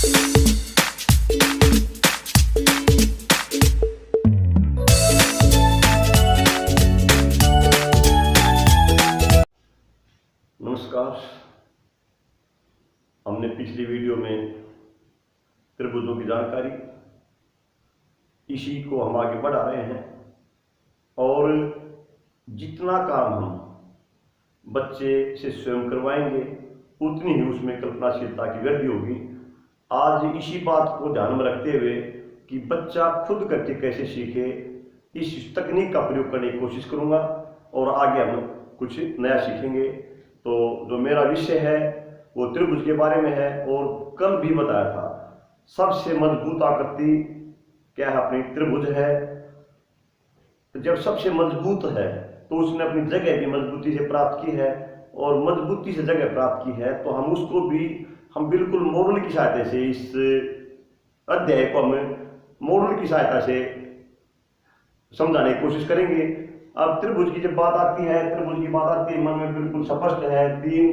नमस्कार। हमने पिछली वीडियो में त्रिभुजों की जानकारी, इसी को हम आगे बढ़ा रहे हैं और जितना काम हम बच्चे से स्वयं करवाएंगे उतनी ही उसमें कल्पनाशीलता की वृद्धि होगी। आज इसी बात को ध्यान में रखते हुए कि बच्चा खुद करके कैसे सीखे, इस तकनीक का प्रयोग करने की कोशिश करूंगा और आगे हम कुछ नया सीखेंगे। तो जो मेरा विषय है वो त्रिभुज के बारे में है और कल भी बताया था सबसे मजबूत आकृति क्या है, अपनी त्रिभुज है। जब सबसे मजबूत है तो उसने अपनी जगह भी मजबूती से प्राप्त की है और मजबूती से जगह प्राप्त की है, तो हम उसको भी हम बिल्कुल मॉडल की सहायता से इस अध्याय को हम मॉडल की सहायता से समझाने की कोशिश करेंगे। अब त्रिभुज की जब बात आती है, त्रिभुज की बात आती है, मन में बिल्कुल स्पष्ट है, तीन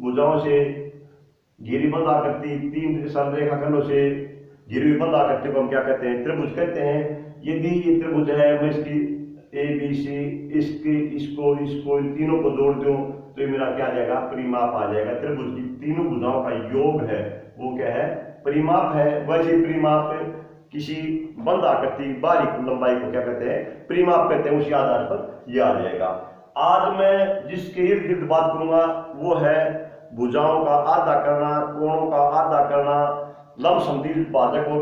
भुजाओं से घिरी बंद आकृति, तीन रेखाखंडों से घिरी हुई बंद आकृति को हम क्या कहते हैं, त्रिभुज कहते हैं। यदि ये त्रिभुज है, मैं इसकी ए बी सी, इसको इन तीनों को जोड़ दूं तो ये मेरा क्या आ जाएगा, परिमाप आ जाएगा। त्रिभुज की तीनों भुजाओं का योग है वो क्या है, परिमाप है। वैसे परिमाप किसी बंद आकृति बारीक लंबाई को क्या कहते हैं, परिमाप कहते हैं। उसी आधार पर यह आ जाएगा। आज मैं जिसके इर्द गिर्द बात करूंगा वो है भुजाओं का आधा करना, कोणों का आधा करना, लंबसमद्वि भाजक और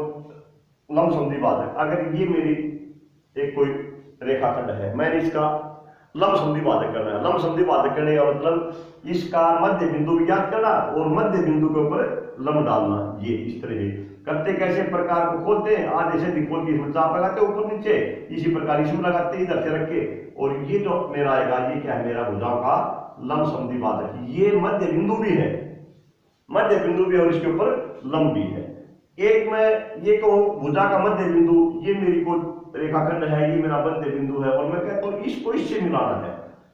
लंबसमद्वि भाजक। अगर ये मेरी एक कोई रेखाखंड है, मैंने इसका लंबसमद्वि भाजक करना है। लंबसमद्वि भाजक करने का मतलब इसका मध्य बिंदु भी ज्ञात करना और मध्य बिंदु के ऊपर लंब डालना। ये इस तरह से करते कैसे प्रकार को खोलते हैं, आधे से खोल के इसमें चाप लगाते हैं ऊपर नीचे, इसी प्रकार इसमें लगाते हैं इधर से रख के, और ये जो मेरा आएगा ये क्या है, मेरा भुजाओं का लंबसमद्वि भाजक। ये मध्य बिंदु भी है, मध्य बिंदु भी और इसके ऊपर लंब भी है। एक मैं ये कहूं भुजा का मध्य बिंदु, ये मेरी को रेखाखंड है, ये मेरा मध्य बिंदु है, और मैं कहता हूं इसको इससे मिलाना है,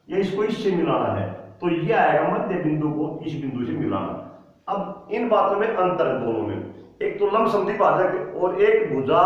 या इसको इससे मिलाना है, तो ये आएगा मध्य बिंदु को इस बिंदु से मिलाना। अब इन बातों में अंतर है दोनों में, एक तो लंबसमद्वि भाजक और एक भुजा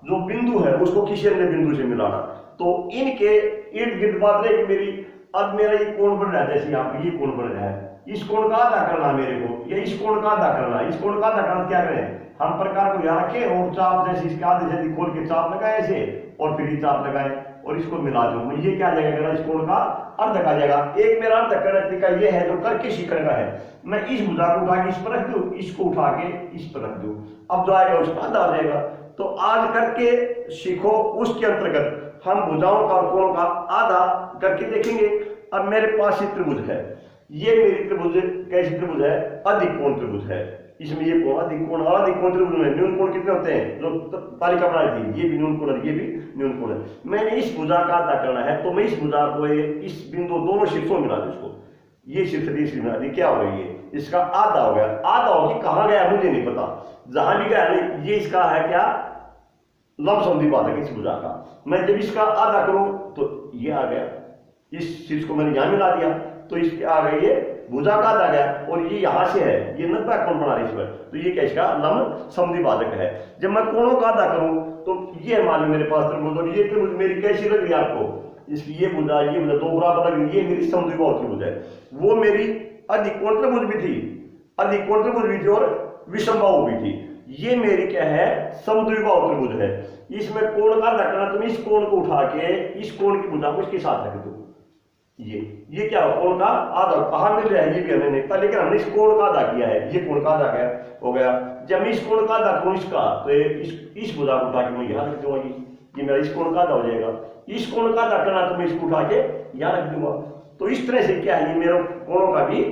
जो बिंदु है उसको किसी अन्य बिंदु से मिलाना। तो इनके इर्द गिर्द बात रहे कि मेरी, अब मेरा ये कोण बन रहा है, जैसे यहाँ पे ये कोण बन रहा है, इस कोण का आधा करना मेरे को, या इस कोण का आधा करना, इस कोण का आधा करना क्या करें, हम प्रकार को यहाँ रखें और चाप जैसे इसके आधे से खोल के चाप लगाए ऐसे, और फिर ये चाप लगाए और इसको मिला दो, ये क्या आ जाएगा, इस कोण का अर्ध का जाएगा। एक मेरा अर्ध करने का तरीका ये है जो करके सीखने का है, मैं इस भुजा को उठा के इस पर रख दूं, इसको उठा के इस पर रख दूं, अब जो आएगा उसका आधा आ जाएगा। तो आज करके सीखो, उसके अंतर्गत हम भुजाओं का और कोणों का आधा करके देखेंगे। अब मेरे पास ये त्रिभुज है, ये मेरी त्रिभुज कैसी त्रिभुज है, अधिक कोण त्रिभुज है। इसमें ये कोण अधिक कोण और अधिक कोण त्रिभुज में न्यून कोण कितने होते हैं, जो तालिका बनाई थी, ये भी न्यून कोण है, ये भी न्यून कोण है। मैंने इस भुजा का आधा करना है, तो मैं इस भुजा को इस बिंदु दोनों शीर्षों मिला दूं, इसको ये शीर्ष तीसरी मिला दी, क्या हो गया, ये इसका आधा हो गया। आधा हो गया, कहां गया मुझे नहीं पता, जहां भी गया ये इसका है क्या, लंबसमद्वि भाजक इस भुजा का। मैं जब इसका आधा करूं तो ये आ गया, इस शीर्ष को मैंने यहां मिला दिया तो इसके आ गए, ये भुजा का आधा गया, और ये यहां से है, ये 90 कोण बना रही है इस पर, तो ये क्या इसका लंबसमद्वि भाजक है। जब मैं कोणों का आधा करूं तो ये मान लो मेरे पास त्रिभुज, और ये त्रिभुज मेरी कैसी लग रही है आपको, इसकी ये भुजा दो बराबर लग रही है, ये मेरी समद्विबाहु त्रिभुज है। वो मेरी अधिक कोण त्रिभुज भी थी, अधिक कोण त्रिभुज भी थी और विषमबाहु भी थी। ये मेरी क्या है, समद्विबाहु त्रिभुज है। इसमें कोण का आधा करना, तुम इस कोण को उठा के इस कोण की भुजा को इसके साथ रख दो, ये क्या कोण का आधा कहां मिल रहा है, ये भी हमें नहीं पता, लेकिन हमने इस कोण का आधा किया है, ये कोण का आधा क्या हो गया। जब मैं इस कोण का आधा करूं इसका, तो इस भुजा को उठा के मैं यहां रख दूंगा, ये मेरा इस कोण का आधा हो जाएगा। इस कोण का आधा करना तो मैं इसको उठा के यहां रख दूंगा। तो इस तरह से क्या है, ये मेरे कोणों का भी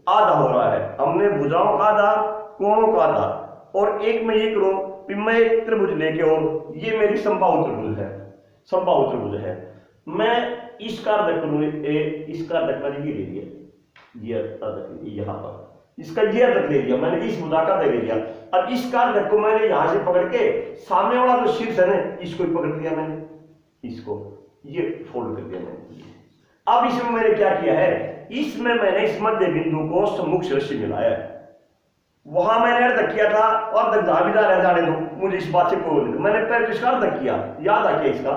आधा हो रहा है। हमने भुजाओं का आधा, कोणों का आधा, और एक मैं ये करूं कि मैं एक त्रिभुज लेके, और ये मेरी समबाहु त्रिभुज है, समबाहु त्रिभुज है, मैं इसका अर्ध करूं, इसका अर्ध कर ये ले लिया, ये अर्ध यहां पर इसका ये अर्ध ले लिया मैंने, इस भुजा का अर्ध ले लिया। अब इसका अर्ध को मैंने यहां से पकड़ के सामने वाला जो शीर्ष है ना, इसको ही पकड़ लिया मैंने, इसको ये फोल्ड कर दिया मैंने। अब इसमें मैंने क्या किया है, इसमें मैंने इस मध्य बिंदु को सम्मुख शीर्ष से मिलाया है, वहां मैंने अर्ध किया था और तक जहां भी जा रहा जाने दो, मुझे इस बात से कोई नहीं। मैंने पहले इसका अर्ध किया, याद आ गया इसका,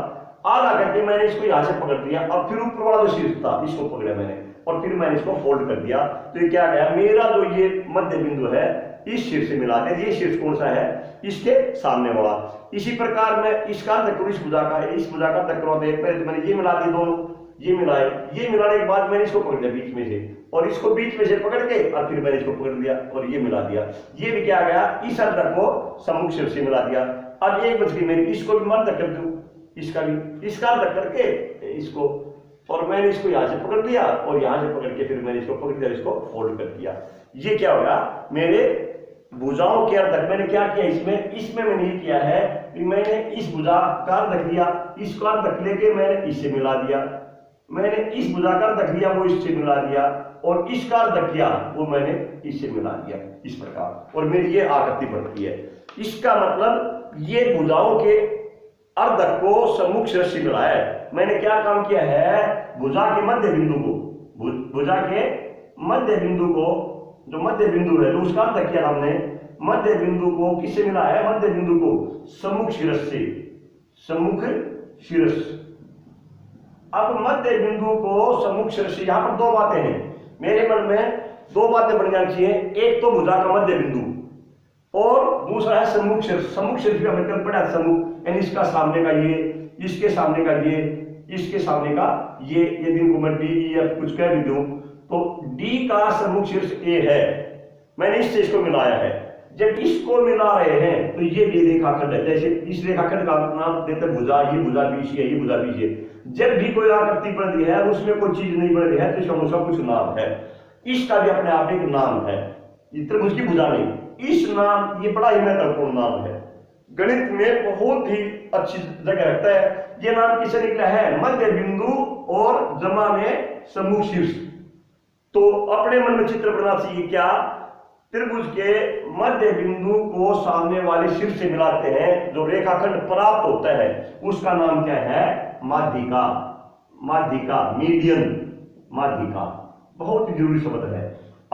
आधा करके मैंने इसको यहां से पकड़ लिया और फिर ऊपर वाला जो शीर्ष था इसको पकड़ा मैंने और फिर मैंने इसको फोल्ड कर दिया। तो ये क्या गया, मेरा जो ये मध्य बिंदु है इस शीर्ष से मिला दे। ये शीर्ष कौन सा है, इसके सामने वाला। इसी प्रकार मैं इसका अर्ध करूं, इस भुजा का, इस भुजा का अर्ध करवा दे। पहले तो मैंने ये मिला दिए दोनों, ये मिलाए, ये मिलाने के बाद मैंने इसको पकड़ लिया बीच में से और इसको बीच में से पकड़ के और फिर मैंने इसको पकड़ लिया और ये मिला दिया। ये भी क्या गया, इस अर्ध को सम्मुख शीर्ष से मिला दिया। अब एक बच गई मेरी, इसको भी मैं अर्ध कर दूं, इसका भी, इसका अर्ध करके इसको, और मैंने इसको यहां से पकड़ लिया और यहां से पकड़ के फिर मैंने इसको पकड़ लिया, इसको फोल्ड कर दिया। ये क्या हो गया, मेरे भुजाओं के अर्धक। मैंने क्या किया इसमें मैंने ये किया है कि मैंने इस भुजा का अर्धक लिया, इसको अर्धक लेके मैंने इससे मिला दिया, मैंने इस भुजा का अर्धक लिया वो इससे मिला दिया और इसका अर्धक किया वो मैंने इससे मिला दिया, इस प्रकार। और मेरी ये आकृति बनती है। इसका मतलब ये भुजाओं के अर्धक को सम्मुख शीर्ष से मिलाया है। मैंने क्या काम किया है, भुजा के मध्य बिंदु को, भुजा के मध्य बिंदु को, जो मध्य बिंदु है तो उसका अर्धक किया हमने, मध्य बिंदु को किससे मिला है, मध्य बिंदु को सम्मुख शीर्ष से, सम्मुख शीर्ष। अब मध्य बिंदु को सम्मुख शीर्ष से, यहां पर दो बातें हैं मेरे मन में, दो बातें बन जानी चाहिए। एक तो भुजा का मध्य बिंदु और दूसरा है सम्मुख शीर्ष। सम्मुख शीर्ष का मतलब पड़ा सम्मुख, यानी इसका सामने का ये, इसके सामने का ये, इसके सामने का ये। यदि इनको मैं डी या कुछ कह भी दूं तो डी का सम्मुख शीर्ष ए है, मैंने इससे इसको मिलाया है। जब इसको मिला रहे हैं तो ये रेखाखंड है, जैसे इस रेखाखंड का नाम देते भुजा, ये भुजा बीच है, ये भुजा बीच है। जब भी कोई आकृति बन रही है उसमें कोई चीज नहीं बन रही है तो इसका कुछ नाम है, इसका भी अपने आप एक नाम है। त्रिभुज की भुजा नहीं, इस नाम, ये बड़ा ही महत्वपूर्ण नाम है, गणित में बहुत ही अच्छी जगह रखता है। ये नाम किससे निकला है, मध्य बिंदु और जमा में सम्मुख शीर्ष। तो अपने मन में चित्र बनाना चाहिए, क्या त्रिभुज के मध्य बिंदु को सामने वाले शीर्ष से मिलाते हैं, जो रेखाखंड प्राप्त होता है उसका नाम क्या है, माध्यिका। माध्यिका, मीडियन, माध्यिका बहुत ही जरूरी शब्द है।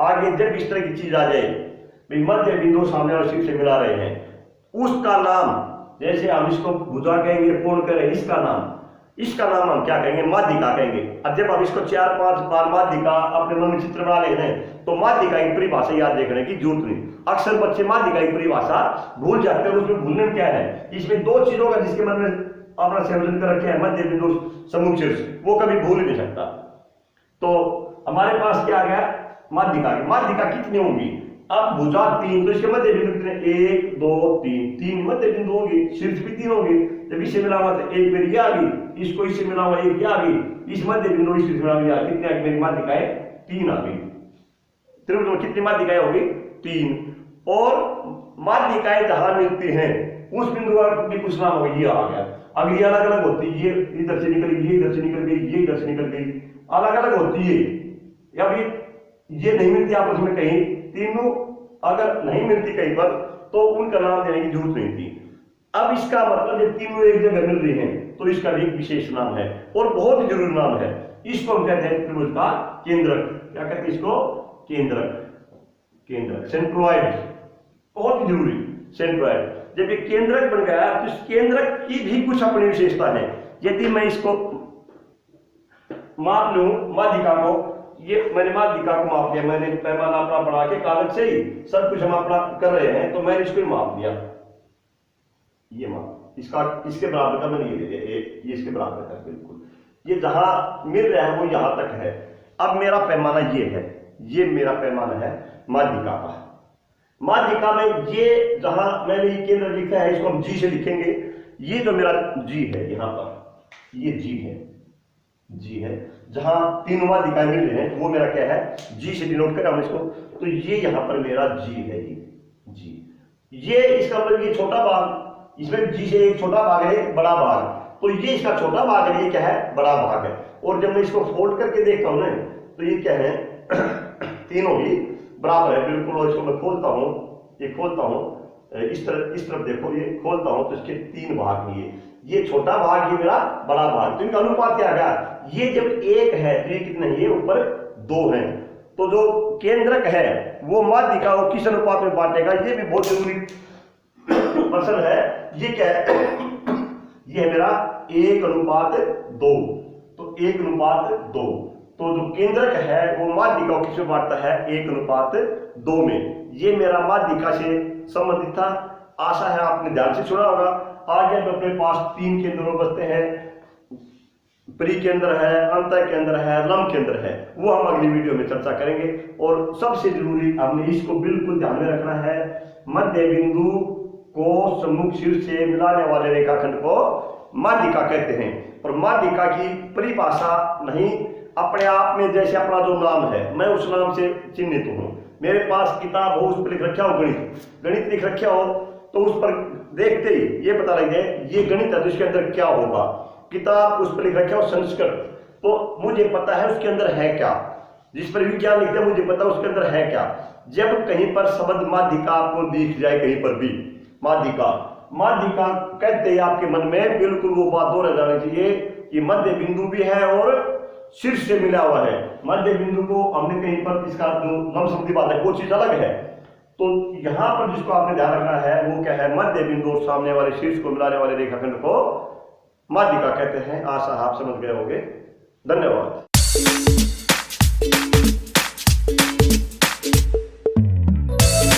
आगे जब इस तरह की चीज आ जाए, भाई मध्य बिंदु सामने वाले शीर्ष से मिला रहे हैं, उसका नाम, जैसे हम इसको भुजा कहेंगे, कोण करें, इसका नाम हम क्या कहेंगे, माध्यिका कहेंगे। अब जब हम इसको 4-5 बार माध्यिका अपने मन में चित्र बना लेते हैं तो माध्यिका की परिभाषा याद रखने की जरूरत नहीं। अक्सर बच्चे माध्यिका की परिभाषा भूल जाते हैं। उसमें भूलने में क्या है, इसमें दो चीजों का जिसके मन में अपना संयोजन कर रखे हैं, मध्य बिंदु सम्मुख शीर्ष, वो कभी भूल नहीं सकता। तो हमारे पास क्या आ गया, माध्यिका। माध्यिका कितनी होंगी, अब भुजा 3 तो इसके मध्य बिंदु कितने, 1 2 3, 3 मध्य बिंदु होंगे, शीर्ष भी 3 होंगे। जब इससे मिला हुआ तो एक मेरी ये आ गई, इसको इससे मिला हुआ एक ये आ गई, इस मध्य बिंदु इससे मिला हुआ कितने आ गई, मेरी माध्यिकाएं 3 आ गई। त्रिभुज में कितनी माध्यिकाएं होगी, 3। और माध्यिकाएं जहां मिलती हैं उस बिंदु पर भी कुछ नाम होगा, ये आ गया। अगर ये अलग अलग होती, ये इधर से निकल गई, ये इधर से निकल गई, ये इधर से निकल गई, अलग अलग होती है, या फिर ये नहीं मिलती आपस में कहीं, तीनों अगर नहीं मिलती कहीं पर तो उनका नाम देने की जरूरत नहीं थी। अब इसका मतलब ये तीनों एक जगह मिल रही हैं तो इसका एक विशेष नाम है और बहुत ही जरूरी नाम है। इसको हम कहते हैं त्रिभुज का केंद्रक। क्या कहते हैं इसको, केंद्रक, केंद्रक, सेंट्रोइड, बहुत ही जरूरी, सेंट्रोइड। जब ये केंद्रक बन गया तो इस केंद्रक की भी कुछ अपनी विशेषता है। यदि मैं इसको माप लूं, माध्यिका को, ये मैंने माध्यिका को माप लिया, मैंने पैमाना अपना बढ़ा के कागज से ही सब कुछ हम अपना कर रहे हैं, तो मैंने इसको माप लिया, ये माप, इसका इसके बराबर का मैंने ये ले लिया, ये इसके बराबर का बिल्कुल, ये जहां मिल रहा है वो यहां तक है। अब मेरा पैमाना ये है, ये मेरा पैमाना है माध्यिका का। माध्यिका में ये जहां मैंने ये केंद्र लिखा है इसको हम जी से लिखेंगे। ये जो मेरा जी है यहाँ पर, ये जी है, जी है, जहां तीन माध्यिकाएं मिल रहे हैं वो मेरा क्या है, जी से डिनोट करें हम इसको। तो ये यहां पर मेरा जी है, ये जी, ये इसका मतलब ये छोटा भाग, इसमें जी से एक छोटा भाग है एक बड़ा भाग, तो ये इसका छोटा भाग है, ये क्या है, बड़ा भाग है। और जब मैं इसको फोल्ड करके देखता हूं ना तो ये क्या है, तीनों ही बराबर है बिल्कुल। और इसको मैं खोलता हूं, ये खोलता हूं, इस तरफ देखो, ये खोलता हूं तो इसके 3 भाग हैं, ये छोटा भाग, ये मेरा बड़ा भाग। तो इनका अनुपात क्या है, ये जब 1 है तो ये कितने, ये ऊपर 2 है, तो जो केंद्रक है वो माध्यिका को किस अनुपात में बांटेगा, ये भी बहुत जरूरी प्रश्न है। ये क्या है, ये है मेरा 1:2। तो 1:2। तो जो केंद्रक है वो माध्यिका को किस में बांटता है, 1:2 में। ये मेरा माध्यिका से संबंधित था। आशा है आपने ध्यान से सुना होगा। आगे अपने पास 3 केंद्र बचते हैं, परिकेंद्र है, अंतः केंद्र है, लंब केंद्र है, वो हम अगली वीडियो में चर्चा करेंगे। और सबसे जरूरी हमने इसको बिल्कुल ध्यान में रखना है, मध्य बिंदु को सम्मुख शीर्ष से मिलाने वाले रेखाखंड को माध्यिका कहते हैं। और माध्यिका की परिभाषा नहीं, अपने आप में जैसे अपना जो नाम है मैं उस नाम से चिन्हित हूं। मेरे पास किताब हो, उस पर लिख रखा हो गणित लिख रखा हो, तो उस पर देखते ही ये पता लग जाए ये गणित है तो इसके अंदर क्या होगा। किताब उस पर लिख रखा हो संस्कृत, तो मुझे पता है उसके अंदर है क्या। जिस पर विज्ञान लिखते हैं मुझे पता है उसके अंदर है क्या। जब कहीं पर शब्द माध्यिका आपको दिख जाए, कहीं पर भी माध्यिका कहते हैं आपके मन में बिल्कुल वो बात दोहरा जानी चाहिए कि मध्य बिंदु भी है और शीर्ष से मिला हुआ है। मध्य बिंदु को हमने कहीं पर इसका जो लमसम बात है वो चीज अलग है। तो यहां पर जिसको आपने ध्यान रखना है वो क्या है, मध्य बिंदु और सामने वाले शीर्ष को मिलाने वाले रेखाखंड को माध्यिका कहते हैं। आशा आप समझ गए होंगे। धन्यवाद।